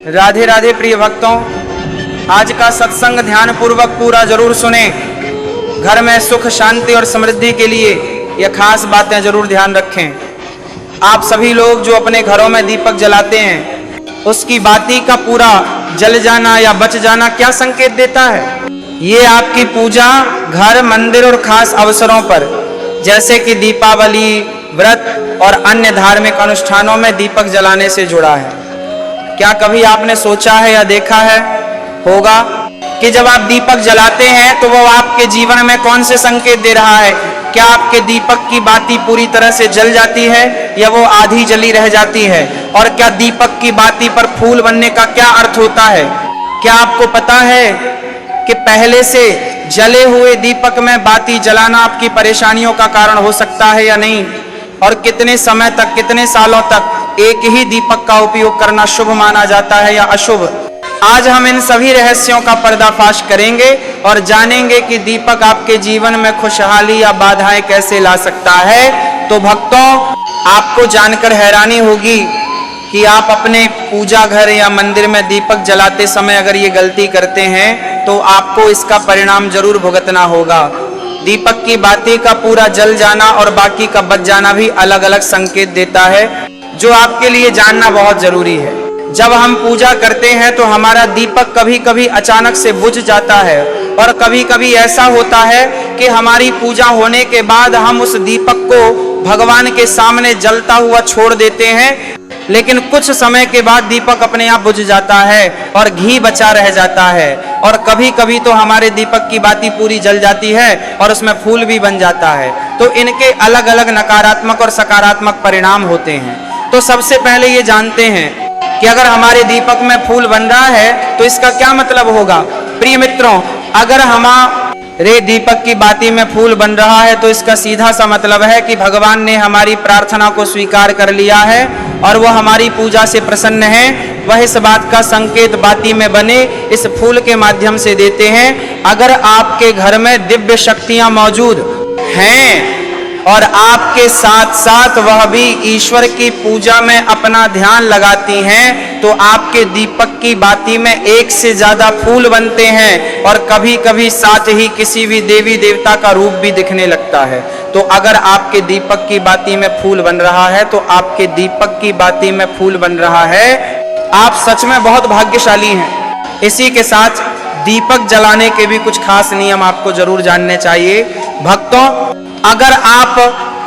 राधे राधे प्रिय भक्तों, आज का सत्संग ध्यान पूर्वक पूरा जरूर सुने। घर में सुख शांति और समृद्धि के लिए यह खास बातें जरूर ध्यान रखें। आप सभी लोग जो अपने घरों में दीपक जलाते हैं, उसकी बाती का पूरा जल जाना या बच जाना क्या संकेत देता है? ये आपकी पूजा घर, मंदिर और खास अवसरों पर जैसे कि दीपावली, व्रत और अन्य धार्मिक अनुष्ठानों में दीपक जलाने से जुड़ा है। क्या कभी आपने सोचा है या देखा है होगा कि जब आप दीपक जलाते हैं तो वो आपके जीवन में कौन से संकेत दे रहा है? क्या आपके दीपक की बाती पूरी तरह से जल जाती है या वो आधी जली रह जाती है? और क्या दीपक की बाती पर फूल बनने का क्या अर्थ होता है? क्या आपको पता है कि पहले से जले हुए दीपक में बाती जलाना आपकी परेशानियों का कारण हो सकता है या नहीं? और कितने समय तक, कितने सालों तक एक ही दीपक का उपयोग करना शुभ माना जाता है या अशुभ? आज हम इन सभी रहस्यों का पर्दाफाश करेंगे और जानेंगे कि दीपक आपके जीवन में खुशहाली या बाधाएं कैसे ला सकता है। तो भक्तों, आपको जानकर हैरानी होगी कि आप अपने पूजा घर या मंदिर में दीपक जलाते समय अगर ये गलती करते हैं तो आपको इसका परिणाम जरूर भुगतना होगा। दीपक की बाती का पूरा जल जाना और बाकी का बच जाना भी अलग अलग संकेत देता है, जो आपके लिए जानना बहुत जरूरी है। जब हम पूजा करते हैं तो हमारा दीपक कभी कभी अचानक से बुझ जाता है और कभी कभी ऐसा होता है कि हमारी पूजा होने के बाद हम उस दीपक को भगवान के सामने जलता हुआ छोड़ देते हैं, लेकिन कुछ समय के बाद दीपक अपने आप बुझ जाता है और घी बचा रह जाता है। और कभी कभी तो हमारे दीपक की बाती पूरी जल जाती है और उसमें फूल भी बन जाता है। तो इनके अलग अलग नकारात्मक और सकारात्मक परिणाम होते हैं। तो सबसे पहले ये जानते हैं कि अगर हमारे दीपक में फूल बन रहा है तो इसका क्या मतलब होगा? प्रिय मित्रों, अगर हमारे दीपक की बाती में फूल बन रहा है तो इसका सीधा सा मतलब है कि भगवान ने हमारी प्रार्थना को स्वीकार कर लिया है और वो हमारी पूजा से प्रसन्न है। वह इस बात का संकेत बाती में बने इस फूल के माध्यम से देते हैं। अगर आपके घर में दिव्य शक्तियां मौजूद हैं और आपके साथ साथ वह भी ईश्वर की पूजा में अपना ध्यान लगाती हैं, तो आपके दीपक की बाती में एक से ज्यादा फूल बनते हैं और कभी कभी साथ ही किसी भी देवी देवता का रूप भी दिखने लगता है। तो अगर आपके दीपक की बाती में फूल बन रहा है तो आपके दीपक की बाती में फूल बन रहा है, आप सच में बहुत भाग्यशाली हैं। इसी के साथ दीपक जलाने के भी कुछ खास नियम आपको जरूर जानने चाहिए। भक्तों, अगर आप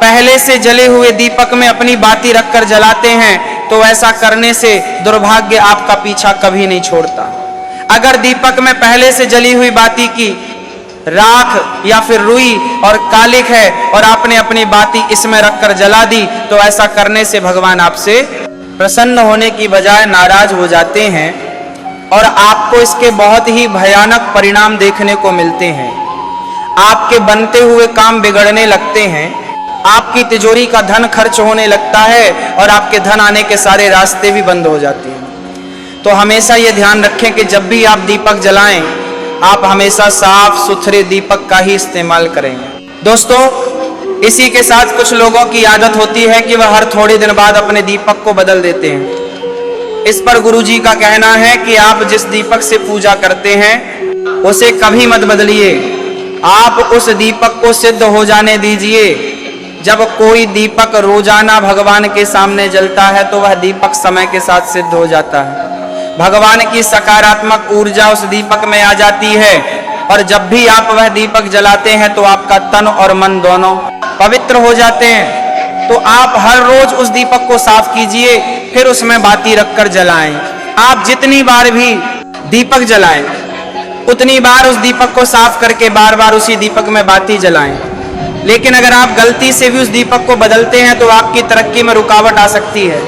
पहले से जले हुए दीपक में अपनी बाती रखकर जलाते हैं तो ऐसा करने से दुर्भाग्य आपका पीछा कभी नहीं छोड़ता। अगर दीपक में पहले से जली हुई बाती की राख या फिर रुई और कालिक है और आपने अपनी बाती इसमें रखकर जला दी तो ऐसा करने से भगवान आपसे प्रसन्न होने की बजाय नाराज हो जाते हैं और आपको इसके बहुत ही भयानक परिणाम देखने को मिलते हैं। आपके बनते हुए काम बिगड़ने लगते हैं, आपकी तिजोरी का धन खर्च होने लगता है और आपके धन आने के सारे रास्ते भी बंद हो जाते हैं। तो हमेशा ये ध्यान रखें कि जब भी आप दीपक जलाएं, आप हमेशा साफ सुथरे दीपक का ही इस्तेमाल करें। दोस्तों, इसी के साथ कुछ लोगों की आदत होती है कि वह हर थोड़े दिन बाद अपने दीपक को बदल देते हैं। इस पर गुरुजी का कहना है कि आप जिस दीपक से पूजा करते हैं उसे कभी मत बदलिए, आप उस दीपक को सिद्ध हो जाने दीजिए। जब कोई दीपक रोजाना भगवान के सामने जलता है तो वह दीपक समय के साथ सिद्ध हो जाता है। भगवान की सकारात्मक ऊर्जा उस दीपक में आ जाती है और जब भी आप वह दीपक जलाते हैं तो आपका तन और मन दोनों पवित्र हो जाते हैं। तो आप हर रोज उस दीपक को साफ कीजिए, फिर उसमें बाती रखकर जलाएं। आप जितनी बार भी दीपक जलाएं उतनी बार उस दीपक को साफ करके बार बार उसी दीपक में बाती जलाएं। लेकिन अगर आप गलती से भी उस दीपक को बदलते हैं तो आपकी तरक्की में रुकावट आ सकती है।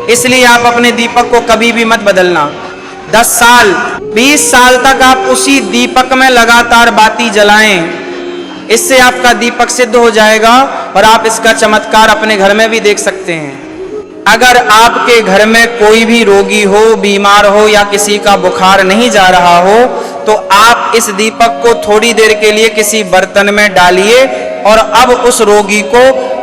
इसलिए आप अपने दीपक को कभी भी मत बदलना। 10 साल 20 साल तक आप उसी दीपक में लगातार बाती जलाएं, इससे आपका दीपक सिद्ध हो जाएगा और आप इसका चमत्कार अपने घर में भी देख सकते हैं। अगर आपके घर में कोई भी रोगी हो, बीमार हो या किसी का बुखार नहीं जा रहा हो तो आप इस दीपक को थोड़ी देर के लिए किसी बर्तन में डालिए और अब उस रोगी को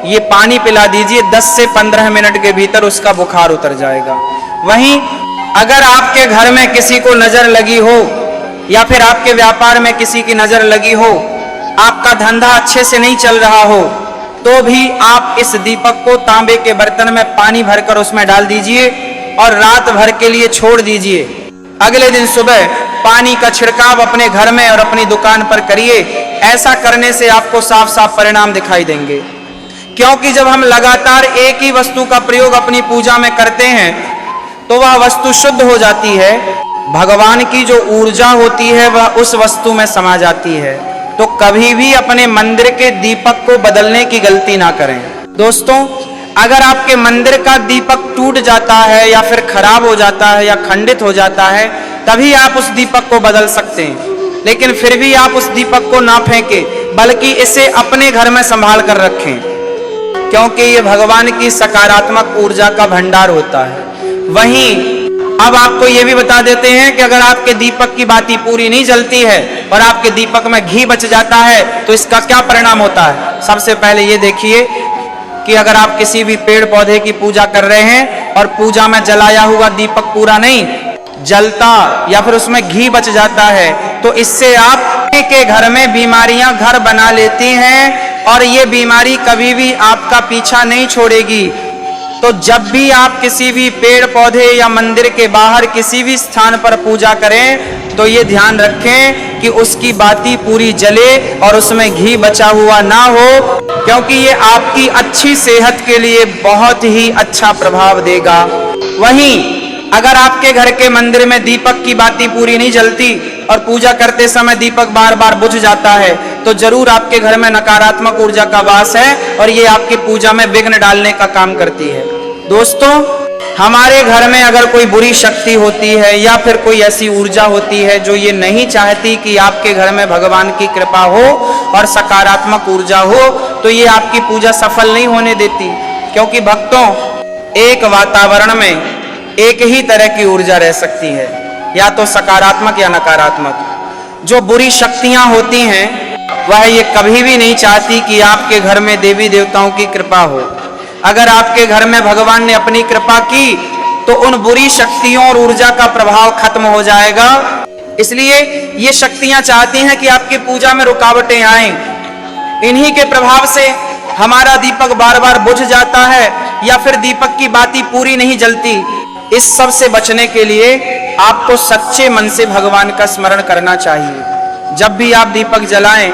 ये पानी पिला दीजिए। 10 से 15 मिनट के भीतर उसका बुखार उतर जाएगा। वहीं अगर आपके घर में किसी को नजर लगी हो या फिर आपके व्यापार में किसी की नजर लगी हो, आपका धंधा अच्छे से नहीं चल रहा हो, तो भी आप इस दीपक को तांबे के बर्तन में पानी भरकर उसमें डाल दीजिए और रात भर के लिए छोड़ दीजिए। अगले दिन सुबह पानी का छिड़काव अपने घर में और अपनी दुकान पर करिए। ऐसा करने से आपको साफ साफ परिणाम दिखाई देंगे, क्योंकि जब हम लगातार एक ही वस्तु का प्रयोग अपनी पूजा में करते हैं तो वह वस्तु शुद्ध हो जाती है। भगवान की जो ऊर्जा होती है वह उस वस्तु में समा जाती है। तो कभी भी अपने मंदिर के दीपक को बदलने की गलती ना करें। दोस्तों, अगर आपके मंदिर का दीपक टूट जाता है या फिर खराब हो जाता है या खंडित हो जाता है, तभी आप उस दीपक को बदल सकते हैं। लेकिन फिर भी आप उस दीपक को ना फेंकें, बल्कि इसे अपने घर में संभाल कर रखें, क्योंकि ये भगवान की सकारात्मक ऊर्जा का भंडार होता है। वहीं अब आपको ये भी बता देते हैं कि अगर आपके दीपक की बाती पूरी नहीं जलती है और आपके दीपक में घी बच जाता है तो इसका क्या परिणाम होता है। सबसे पहले ये देखिए कि अगर आप किसी भी पेड़ पौधे की पूजा कर रहे हैं और पूजा में जलाया हुआ दीपक पूरा नहीं जलता या फिर उसमें घी बच जाता है, तो इससे आप के घर में बीमारियां घर बना लेती हैं और ये बीमारी कभी भी आपका पीछा नहीं छोड़ेगी। तो जब भी आप किसी भी पेड़ पौधे या मंदिर के बाहर किसी भी स्थान पर पूजा करें तो ये ध्यान रखें कि उसकी बाती पूरी जले और उसमें घी बचा हुआ ना हो, क्योंकि ये आपकी अच्छी सेहत के लिए बहुत ही अच्छा प्रभाव देगा। वहीं अगर आपके घर के मंदिर में दीपक की बाती पूरी नहीं जलती और पूजा करते समय दीपक बार बार बुझ जाता है, तो जरूर आपके घर में नकारात्मक ऊर्जा का वास है और ये आपकी पूजा में विघ्न डालने का काम करती है। दोस्तों, हमारे घर में अगर कोई बुरी शक्ति होती है या फिर कोई ऐसी ऊर्जा होती है जो ये नहीं चाहती कि आपके घर में भगवान की कृपा हो और सकारात्मक ऊर्जा हो, तो ये आपकी पूजा सफल नहीं होने देती। क्योंकि भक्तों, एक वातावरण में एक ही तरह की ऊर्जा रह सकती है, या तो सकारात्मक या नकारात्मक। जो बुरी शक्तियां होती हैं वह ये कभी भी नहीं चाहती कि आपके घर में देवी देवताओं की कृपा हो। अगर आपके घर में भगवान ने अपनी कृपा की तो उन बुरी शक्तियों और ऊर्जा का प्रभाव खत्म हो जाएगा। इसलिए ये शक्तियां चाहती हैं कि आपकी पूजा में रुकावटें आएं। इन्हीं के प्रभाव से हमारा दीपक बार बार बुझ जाता है या फिर दीपक की बाती पूरी नहीं जलती। इस सब से बचने के लिए आपको सच्चे मन से भगवान का स्मरण करना चाहिए। जब भी आप दीपक जलाएं,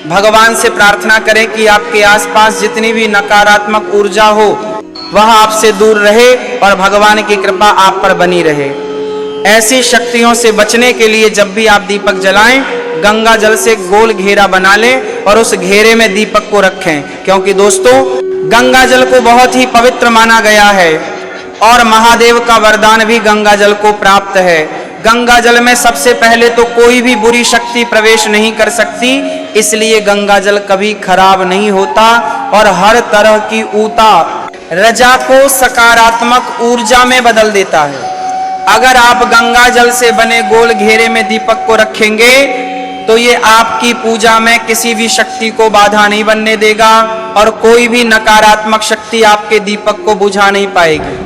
भगवान से प्रार्थना करें कि आपके आसपास जितनी भी नकारात्मक ऊर्जा हो वह आपसे दूर रहे और भगवान की कृपा आप पर बनी रहे। ऐसी शक्तियों से बचने के लिए जब भी आप दीपक जलाएं, गंगा जल से गोल घेरा बना लें और उस घेरे में दीपक को रखें, क्योंकि दोस्तों, गंगा जल को बहुत ही पवित्र माना गया है और महादेव का वरदान भी गंगा जल को प्राप्त है। गंगा जल में सबसे पहले तो कोई भी बुरी शक्ति प्रवेश नहीं कर सकती, इसलिए गंगा जल कभी खराब नहीं होता और हर तरह की ऊता रजा को सकारात्मक ऊर्जा में बदल देता है। अगर आप गंगा जल से बने गोल घेरे में दीपक को रखेंगे तो ये आपकी पूजा में किसी भी शक्ति को बाधा नहीं बनने देगा और कोई भी नकारात्मक शक्ति आपके दीपक को बुझा नहीं पाएगी।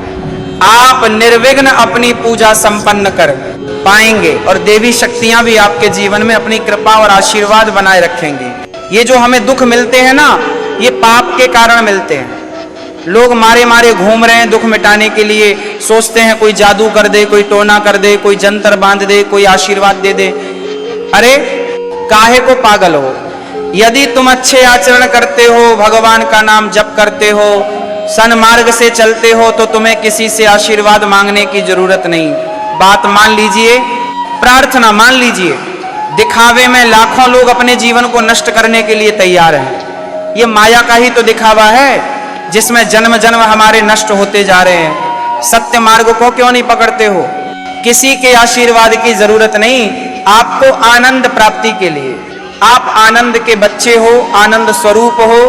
आप निर्विघ्न अपनी पूजा संपन्न कर पाएंगे और देवी शक्तियां भी आपके जीवन में अपनी कृपा और आशीर्वाद बनाए रखेंगे। ये जो हमें दुख मिलते हैं ना, ये पाप के कारण मिलते हैं। लोग मारे मारे घूम रहे हैं दुख मिटाने के लिए, सोचते हैं कोई जादू कर दे, कोई टोना कर दे, कोई जंतर बांध दे, कोई आशीर्वाद दे दे। अरे काहे को पागल हो? यदि तुम अच्छे आचरण करते हो, भगवान का नाम जप करते हो, सन्मार्ग से चलते हो, तो तुम्हें किसी से आशीर्वाद मांगने की जरूरत नहीं। बात मान लीजिए, प्रार्थना मान लीजिए। दिखावे में लाखों लोग अपने जीवन को नष्ट करने के लिए तैयार हैं। ये माया का ही तो दिखावा है जिसमें जन्म जन्म हमारे नष्ट होते जा रहे हैं। सत्य मार्ग को क्यों नहीं पकड़ते हो? किसी के आशीर्वाद की जरूरत नहीं। आपको आनंद प्राप्ति के लिए, आप आनंद के बच्चे हो, आनंद स्वरूप हो,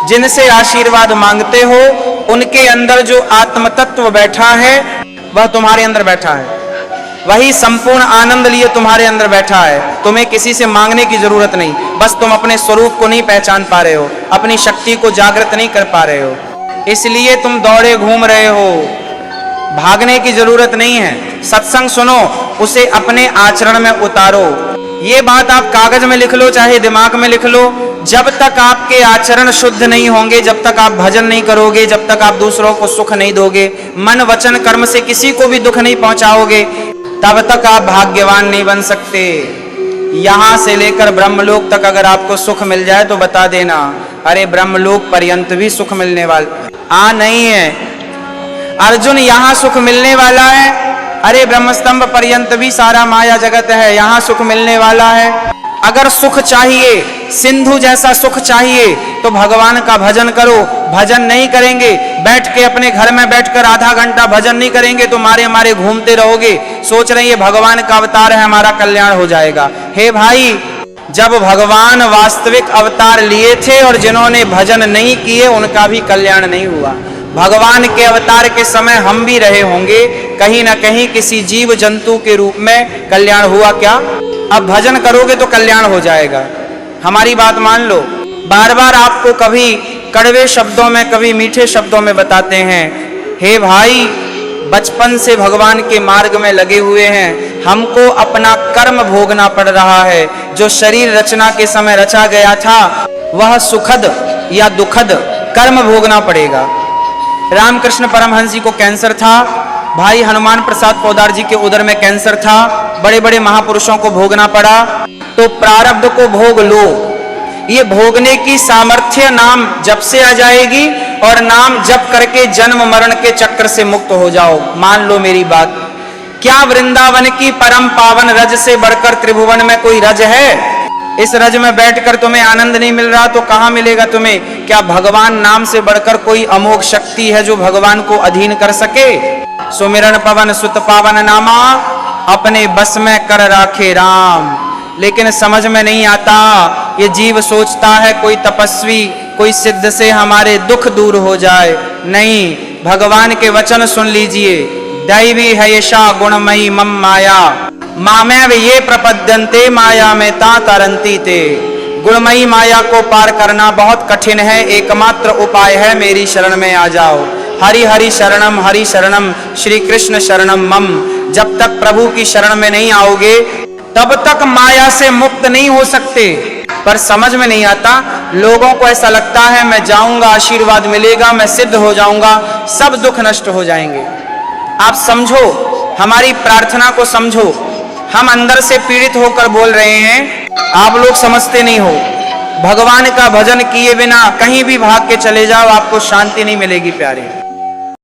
जिनसे आशीर्वाद मांगते हो उनके अंदर जो आत्म तत्व बैठा है वह तुम्हारे अंदर बैठा है। वही संपूर्ण आनंद लिए तुम्हारे अंदर बैठा है। तुम्हें किसी से मांगने की जरूरत नहीं। बस तुम अपने स्वरूप को नहीं पहचान पा रहे हो, अपनी शक्ति को जागृत नहीं कर पा रहे हो, इसलिए तुम दौड़े घूम रहे हो। भागने की जरूरत नहीं है। सत्संग सुनो, उसे अपने आचरण में उतारो। ये बात आप कागज में लिख लो, चाहे दिमाग में लिख लो। जब तक आपके आचरण शुद्ध नहीं होंगे, जब तक आप भजन नहीं करोगे, जब तक आप दूसरों को सुख नहीं दोगे, मन वचन कर्म से किसी को भी दुख नहीं पहुंचाओगे, तब तक आप भाग्यवान नहीं बन सकते। यहां से लेकर ब्रह्मलोक तक अगर आपको सुख मिल जाए तो बता देना, अरे ब्रह्मलोक पर्यंत भी सुख मिलने वाला नहीं है। अर्जुन, यहां सुख मिलने वाला है, अरे ब्रह्मस्तंभ पर्यंत भी सारा माया जगत है, यहां सुख मिलने वाला है। अगर सुख चाहिए, सिंधु जैसा सुख चाहिए, तो भगवान का भजन करो। भजन नहीं करेंगे, बैठ के अपने घर में बैठकर आधा घंटा भजन नहीं करेंगे तो मारे मारे घूमते रहोगे, सोच रहे हैं भगवान का अवतार है, हमारा कल्याण हो जाएगा। हे भाई, जब भगवान वास्तविक अवतार लिए थे और जिन्होंने भजन नहीं किए उनका भी कल्याण नहीं हुआ। भगवान के अवतार के समय हम भी रहे होंगे, कहीं ना कहीं किसी जीव जंतु के रूप में कल्याण हुआ क्या? अब भजन करोगे तो कल्याण हो जाएगा। हमारी बात मान लो। बार बार आपको कभी कड़वे शब्दों में, कभी मीठे शब्दों में बताते हैं, हे भाई, बचपन से भगवान के मार्ग में लगे हुए हैं, हमको अपना कर्म भोगना पड़ रहा है। जो शरीर रचना के समय रचा गया था वह सुखद या दुखद कर्म भोगना पड़ेगा। रामकृष्ण परमहंस जी को कैंसर था, भाई हनुमान प्रसाद पोदार जी के उदर में कैंसर था, बड़े बड़े महापुरुषों को भोगना पड़ा। तो प्रारब्ध को भोग लो, ये भोगने की सामर्थ्य नाम जप से आ जाएगी और नाम जप करके जन्म मरण के चक्र से मुक्त हो जाओ। मान लो मेरी बात। क्या वृंदावन की परम पावन रज से बढ़कर त्रिभुवन में कोई रज है? इस रज में बैठकर तुम्हें आनंद नहीं मिल रहा तो कहां मिलेगा तुम्हें? क्या भगवान नाम से बढ़कर कोई अमोघ शक्ति है जो भगवान को अधीन कर सके? सुमिरन पवन सुत पावन नामा, अपने बस में कर राखे राम। लेकिन समझ में नहीं आता। ये जीव सोचता है कोई तपस्वी, कोई सिद्ध से हमारे दुख दूर हो जाए। नहीं, भगवान के वचन सुन लीजिए। दैवी है यशा गुणमयी मम माया, मामेव ये प्रपद्यन्ते माया में ता तरंती ते। गुणमयी माया को पार करना बहुत कठिन है, एकमात्र उपाय है मेरी शरण में आ जाओ। हरि हरि शरणम श्री कृष्ण शरणम मम। जब तक प्रभु की शरण में नहीं आओगे तब तक माया से मुक्त नहीं हो सकते। पर समझ में नहीं आता, लोगों को ऐसा लगता है मैं जाऊंगा, आशीर्वाद मिलेगा, मैं सिद्ध हो जाऊंगा, सब दुख नष्ट हो जाएंगे। आप समझो, हमारी प्रार्थना को समझो। हम अंदर से पीड़ित होकर बोल रहे हैं, आप लोग समझते नहीं हो। भगवान का भजन किए बिना कहीं भी भाग के चले जाओ, आपको शांति नहीं मिलेगी प्यारे।